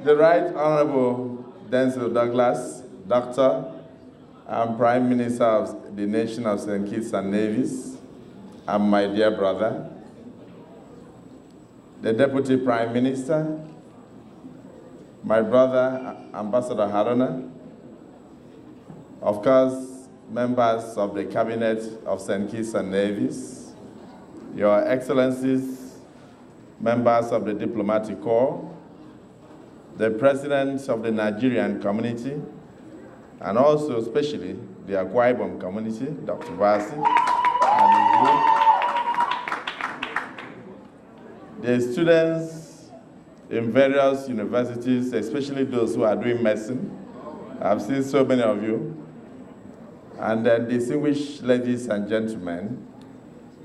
The Right Honorable Denzel Douglas, Doctor and Prime Minister of the nation of St. Kitts and Nevis, and my dear brother, the Deputy Prime Minister, my brother, Ambassador Haruna, of course, members of the Cabinet of St. Kitts and Nevis, Your Excellencies, members of the Diplomatic Corps, the President of the Nigerian community, and also especially the Akwa Ibom community, Dr. Basi, and the students in various universities, especially those who are doing medicine. I've seen so many of you. And then distinguished ladies and gentlemen,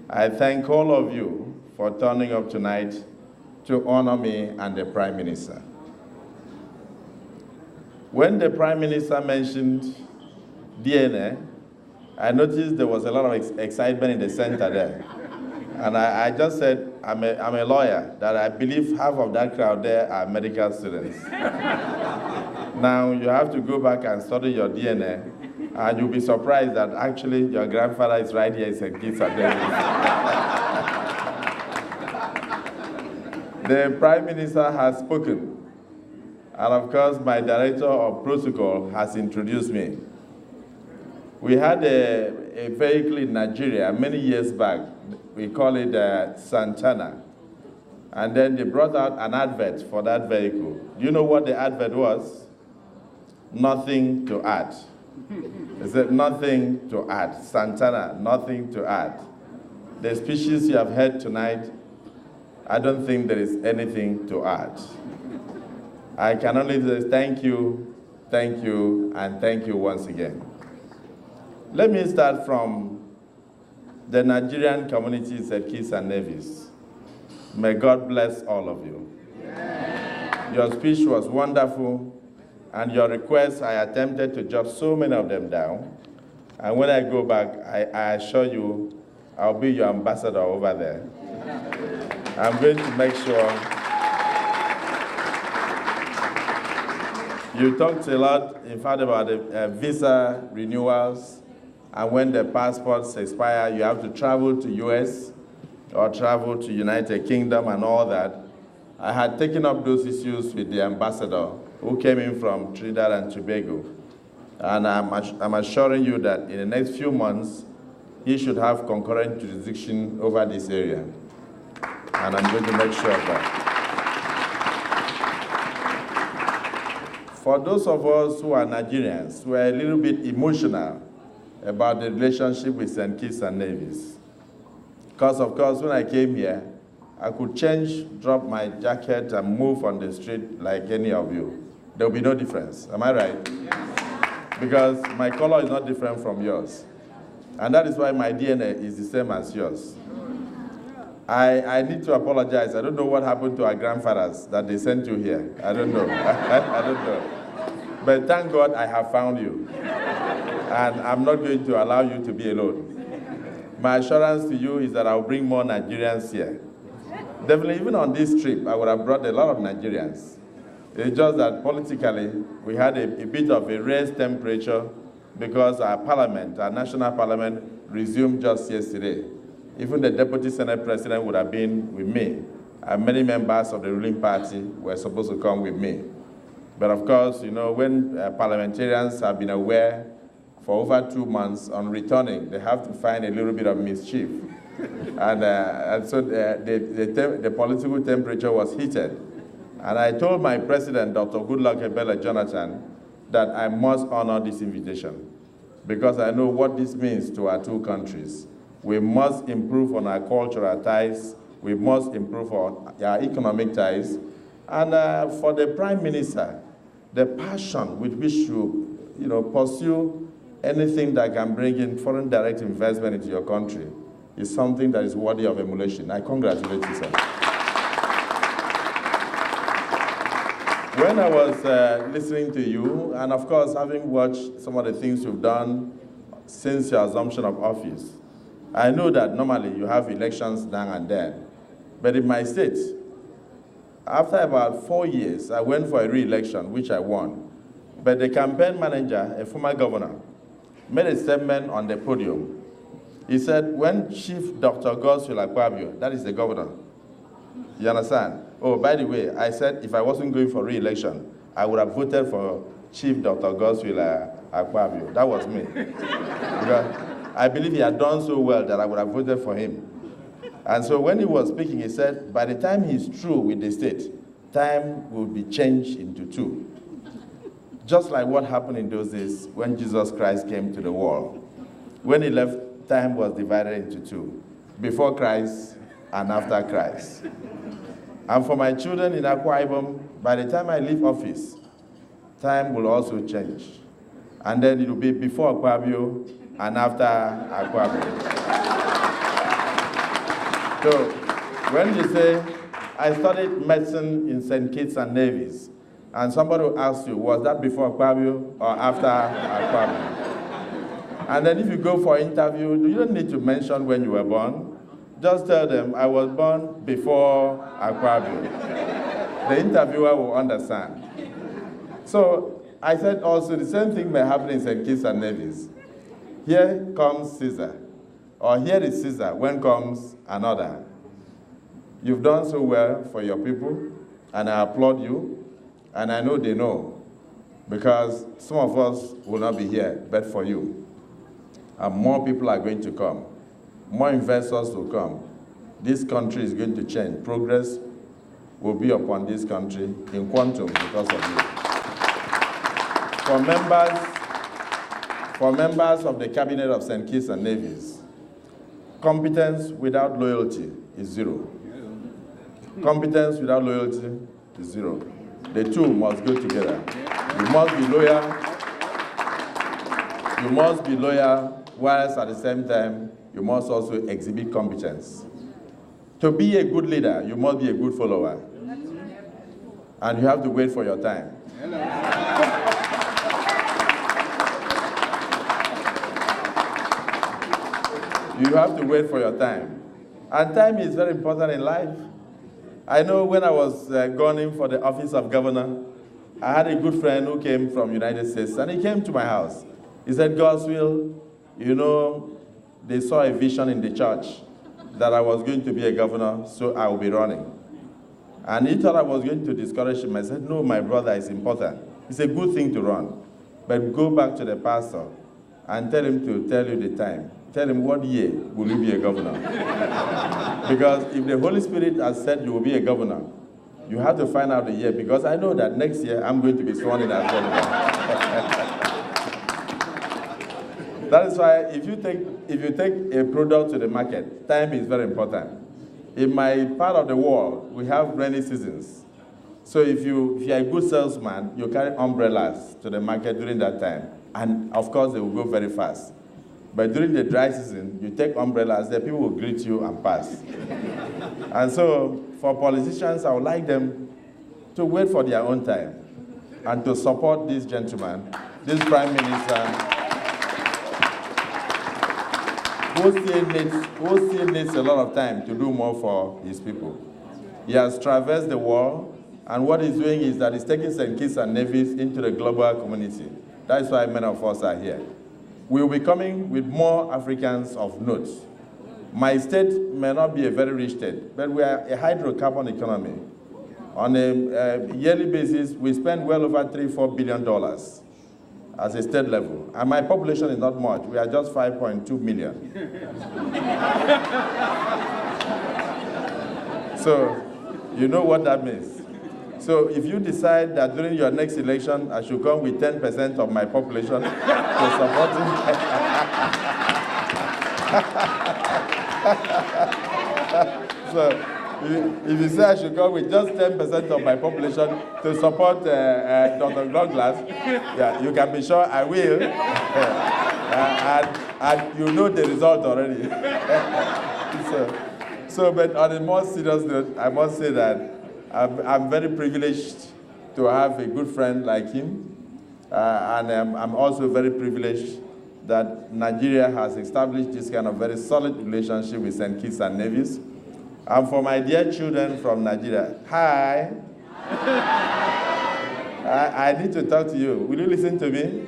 I thank all of you for turning up tonight to honor me and the Prime Minister. When the Prime Minister mentioned DNA, I noticed there was a lot of excitement in the center there. And I just said, I'm a lawyer, that I believe half of that crowd there are medical students. Now you have to go back and study your DNA, and you'll be surprised that actually your grandfather is right here in St. Kitts and Nevis. The Prime Minister has spoken. And of course, my director of protocol has introduced me. We had a vehicle in Nigeria many years back. We call it Santana. And then they brought out an advert for that vehicle. Do you know what the advert was? Nothing to add. They said nothing to add. Santana, nothing to add. The speeches you have heard tonight, I don't think there is anything to add. I can only say thank you, and thank you once again. Let me start from the Nigerian communities at Kitts and Nevis. May God bless all of you. Yeah. Your speech was wonderful, and your requests, I attempted to jot so many of them down. And when I go back, I assure you, I'll be your ambassador over there. I'm going to make sure. You talked a lot, in fact, about the visa renewals, and when the passports expire, you have to travel to US or travel to United Kingdom and all that. I had taken up those issues with the ambassador who came in from Trinidad and Tobago. And I'm assuring you that in the next few months, he should have concurrent jurisdiction over this area. And I'm going to make sure of that. For those of us who are Nigerians, we're a little bit emotional about the relationship with St. Kitts and Nevis. Because, of course, when I came here, I could drop my jacket and move on the street like any of you. There will be no difference. Am I right? Yes. Because my color is not different from yours. And that is why my DNA is the same as yours. I need to apologize. I don't know what happened to our grandfathers that they sent you here. I don't know. I don't know. But thank God I have found you. And I'm not going to allow you to be alone. My assurance to you is that I'll bring more Nigerians here. Definitely, even on this trip, I would have brought a lot of Nigerians. It's just that politically, we had a bit of a raised temperature because our parliament, our national parliament, resumed just yesterday. Even the Deputy Senate President would have been with me, and many members of the ruling party were supposed to come with me. But of course, you know, when parliamentarians have been aware for over 2 months on returning, they have to find a little bit of mischief. and so the political temperature was heated. And I told my president, Dr. Godswill Akpabio Jonathan, that I must honor this invitation because I know what this means to our two countries. We must improve on our cultural ties. We must improve on our economic ties. And for the Prime Minister, the passion with which you pursue anything that can bring in foreign direct investment into your country is something that is worthy of emulation. I congratulate you, sir. When I was listening to you, and of course, having watched some of the things you've done since your assumption of office, I know that normally you have elections now and then. But in my state, After about 4 years, I went for a re-election, which I won. But the campaign manager, a former governor, made a statement on the podium. He said, when Chief Dr. Godswill Akpabio, that is the governor, you understand? Oh, by the way, I said if I wasn't going for re-election, I would have voted for Chief Dr. Godswill Akpabio. That was me. Because I believe he had done so well that I would have voted for him. And so when he was speaking, he said, by the time he's through with the state, time will be changed into two. Just like what happened in those days when Jesus Christ came to the world. When he left, time was divided into two, before Christ and after Christ. And for my children in Akwa Ibom, by the time I leave office, time will also change. And then it will be before Akpabio and after Akpabio. So when you say, I studied medicine in St. Kitts-Nevis, and somebody will ask you, was that before Akpabio or after Akpabio? And then if you go for an interview, you don't need to mention when you were born. Just tell them, I was born before Akpabio. The interviewer will understand. So I said also the same thing may happen in St. Kitts-Nevis. Here comes Caesar, or here is Caesar, when comes another. You've done so well for your people, and I applaud you, and I know they know, because some of us will not be here, but for you. And more people are going to come. More investors will come. This country is going to change. Progress will be upon this country in quantum because of you. For members of the cabinet of St. Kitts-Nevis, competence without loyalty is zero. Competence without loyalty is zero. The two must go together. You must be loyal. You must be loyal, whilst at the same time, you must also exhibit competence. To be a good leader, you must be a good follower. And you have to wait for your time. You have to wait for your time. And time is very important in life. I know when I was going in for the office of governor, I had a good friend who came from the United States, and he came to my house. He said, Godswill, you know, they saw a vision in the church that I was going to be a governor, so I will be running. And he thought I was going to discourage him. I said, no, my brother, it's important. It's a good thing to run. But go back to the pastor and tell him to tell you the time. Tell him what year will you be a governor. Because if the Holy Spirit has said you will be a governor, you have to find out the year, because I know that next year I'm going to be sworn in as governor. That is why if you take a product to the market, time is very important. In my part of the world, we have rainy seasons. So if you're a good salesman, you carry umbrellas to the market during that time. And of course, they will go very fast. But during the dry season, you take umbrellas, the people will greet you and pass. And so for politicians, I would like them to wait for their own time and to support this gentleman, this Prime Minister, who still needs a lot of time to do more for his people. He has traversed the world, and what he's doing is that he's taking St. Kitts-Nevis into the global community. That's why many of us are here. We will be coming with more Africans of note. My state may not be a very rich state, but we are a hydrocarbon economy. On a yearly basis, we spend well over $3-4 billion as a state level. And my population is not much. We are just 5.2 million. So, you know what that means. So if you decide that during your next election, I should come with 10% of my population to support him. So if you say I should come with just 10% of my population to support Dr. Douglas, yeah, you can be sure I will. And you know the result already. But on a more serious note, I must say that I'm very privileged to have a good friend like him. And I'm also very privileged that Nigeria has established this kind of very solid relationship with St. Kitts-Nevis. And for my dear children from Nigeria, hi. I need to talk to you. Will you listen to me?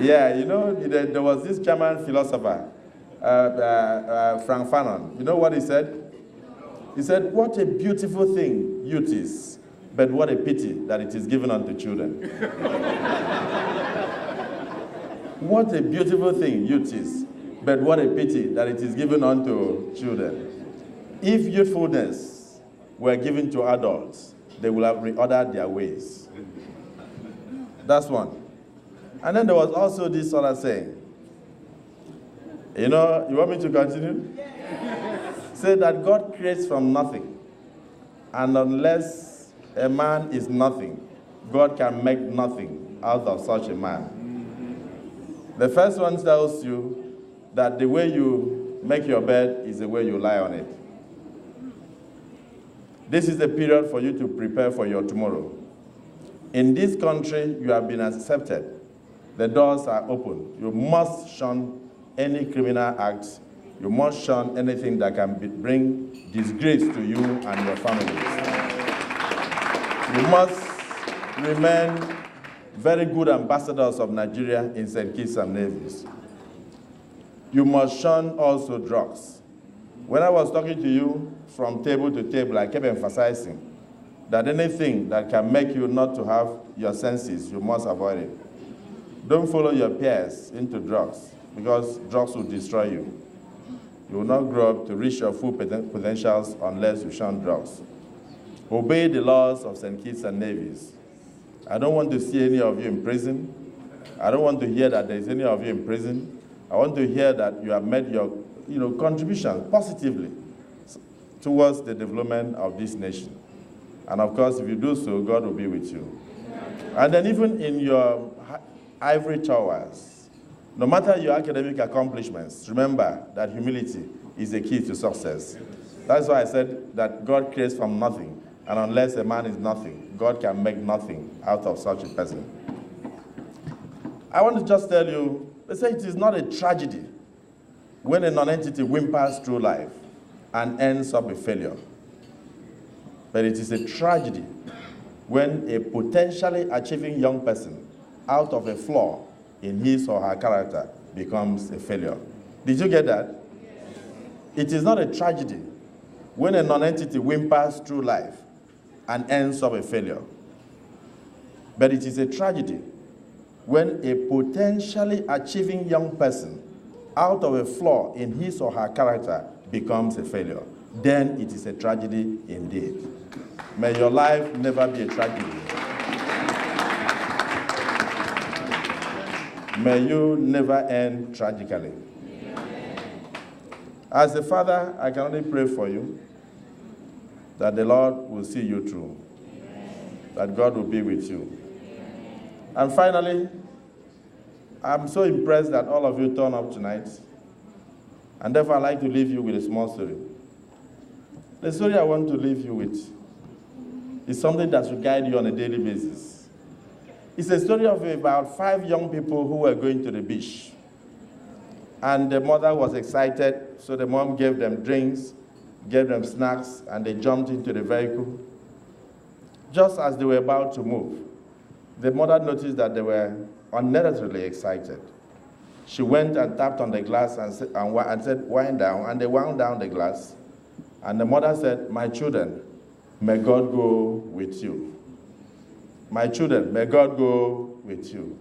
Yeah, you know, there was this German philosopher, Frank Fanon. You know what he said? He said, what a beautiful thing youth is, but what a pity that it is given unto children. What a beautiful thing youth is, but what a pity that it is given unto children. If youthfulness were given to adults, they would have reordered their ways. That's one. And then there was also this other saying. You know, you want me to continue? Say that God creates from nothing. And unless a man is nothing, God can make nothing out of such a man. The first one tells you that the way you make your bed is the way you lie on it. This is the period for you to prepare for your tomorrow. In this country, you have been accepted. The doors are open. You must shun any criminal acts. You must shun anything that can bring disgrace to you and your families. You must remain very good ambassadors of Nigeria in St. Kitts and Nevis. You must shun also drugs. When I was talking to you from table to table, I kept emphasizing that anything that can make you not to have your senses, you must avoid it. Don't follow your peers into drugs, because drugs will destroy you. You will not grow up to reach your full potentials unless you shun drugs. Obey the laws of St. Kitts and Nevis. I don't want to see any of you in prison. I don't want to hear that there is any of you in prison. I want to hear that you have made your contribution positively towards the development of this nation. And of course, if you do so, God will be with you. And then even in your ivory towers, no matter your academic accomplishments, remember that humility is the key to success. That's why I said that God creates from nothing, and unless a man is nothing, God can make nothing out of such a person. I want to just tell you, let's say it is not a tragedy when a non-entity whimpers through life and ends up a failure. But it is a tragedy when a potentially achieving young person, out of a flaw in his or her character, becomes a failure. Did you get that? It is not a tragedy when a non-entity whimpers through life and ends up a failure. But it is a tragedy when a potentially achieving young person, out of a flaw in his or her character, becomes a failure. Then it is a tragedy indeed. May your life never be a tragedy. May you never end tragically. As a father, I can only pray for you that the Lord will see you through, that God will be with you. And finally, I'm so impressed that all of you turned up tonight, and therefore I'd like to leave you with a small story. The story I want to leave you with is something that should guide you on a daily basis. It's a story of about 5 young people who were going to the beach. And the mother was excited, so the mom gave them drinks, gave them snacks, and they jumped into the vehicle. Just as they were about to move, the mother noticed that they were unnecessarily excited. She went and tapped on the glass and said, wind down, and they wound down the glass. And the mother said, my children, may God go with you. My children, may God go with you.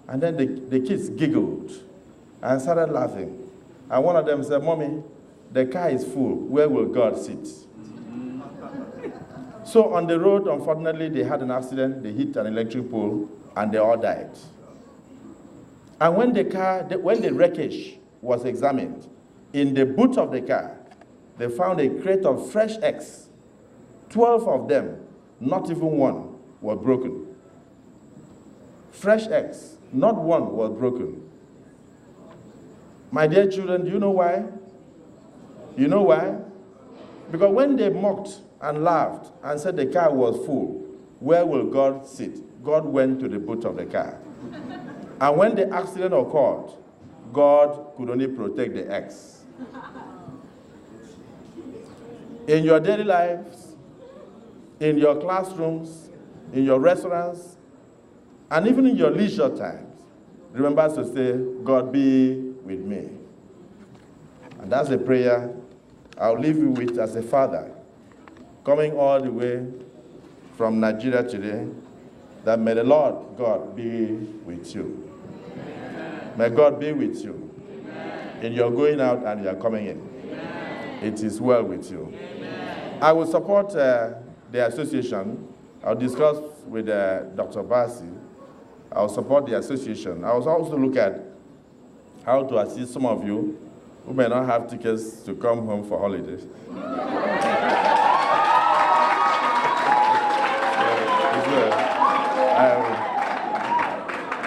And then the kids giggled and started laughing. And one of them said, Mommy, the car is full. Where will God sit? So on the road, unfortunately, they had an accident. They hit an electric pole, and they all died. And when the wreckage was examined, in the boot of the car, they found a crate of fresh eggs. 12 of them, not even one, were broken. Fresh eggs, not one was broken. My dear children, do you know why? You know why? Because when they mocked and laughed and said the car was full, where will God sit? God went to the boot of the car. And when the accident occurred, God could only protect the eggs. in your daily lives, in your classrooms, in your restaurants, and even in your leisure times, remember to say, God be with me. And that's a prayer I'll leave you with as a father, coming all the way from Nigeria today, that may the Lord God be with you. Amen. May God be with you. Amen. In your going out and your coming in. Amen. It is well with you. Amen. I will support the association. I'll discuss with Dr. Basi. I'll support the association. I will also look at how to assist some of you who may not have tickets to come home for holidays.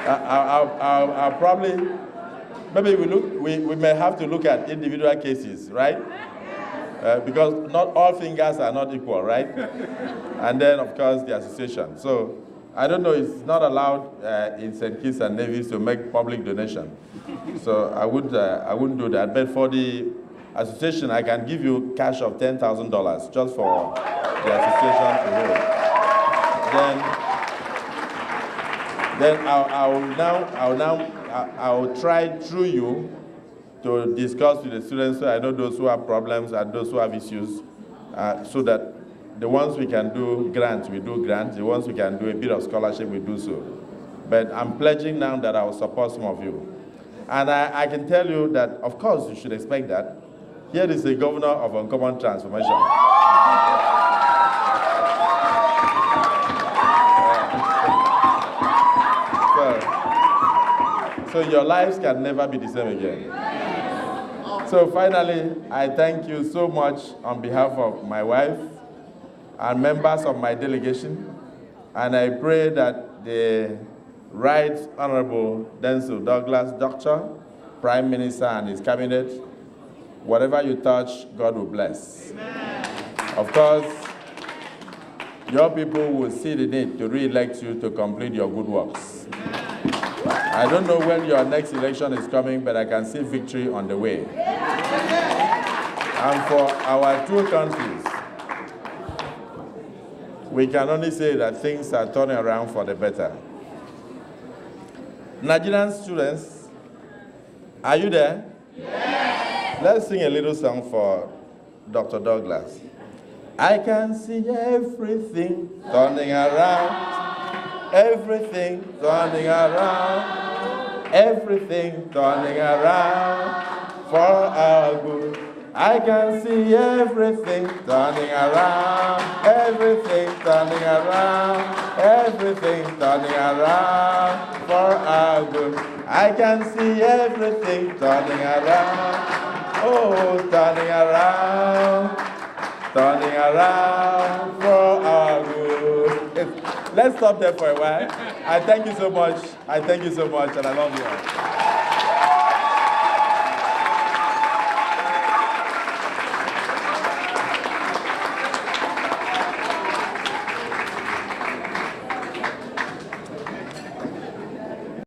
I'll probably, maybe we may have to look at individual cases, right? Because not all fingers are not equal, right? And then, of course, the association. So, I don't know, it's not allowed in St. Kitts and Nevis to make public donation. So, I wouldn't do that. But for the association, I can give you cash of $10,000 just for the association to hold. Then I'll try through you to discuss with the students, so I know those who have problems and those who have issues, so that the ones we can do grants, we do grants. The ones we can do a bit of scholarship, we do so. But I'm pledging now that I will support some of you. And I can tell you that, of course, you should expect that. Here is a governor of Uncommon Transformation. So your lives can never be the same again. So finally, I thank you so much on behalf of my wife and members of my delegation. And I pray that the Right Honorable Denzel Douglas, Doctor, Prime Minister and his cabinet, whatever you touch, God will bless. Amen. Of course, your people will see the need to re-elect you to complete your good works. I don't know when your next election is coming, but I can see victory on the way. And for our two countries, we can only say that things are turning around for the better. Nigerian students, are you there? Yes. Let's sing a little song for Dr. Douglas. I can see everything turning around, everything turning around, everything turning around for our good. I can see everything turning around, everything turning around, everything turning around for our good. I can see everything turning around, oh, turning around for our good. Let's stop there for a while. I thank you so much. I thank you so much, and I love you all.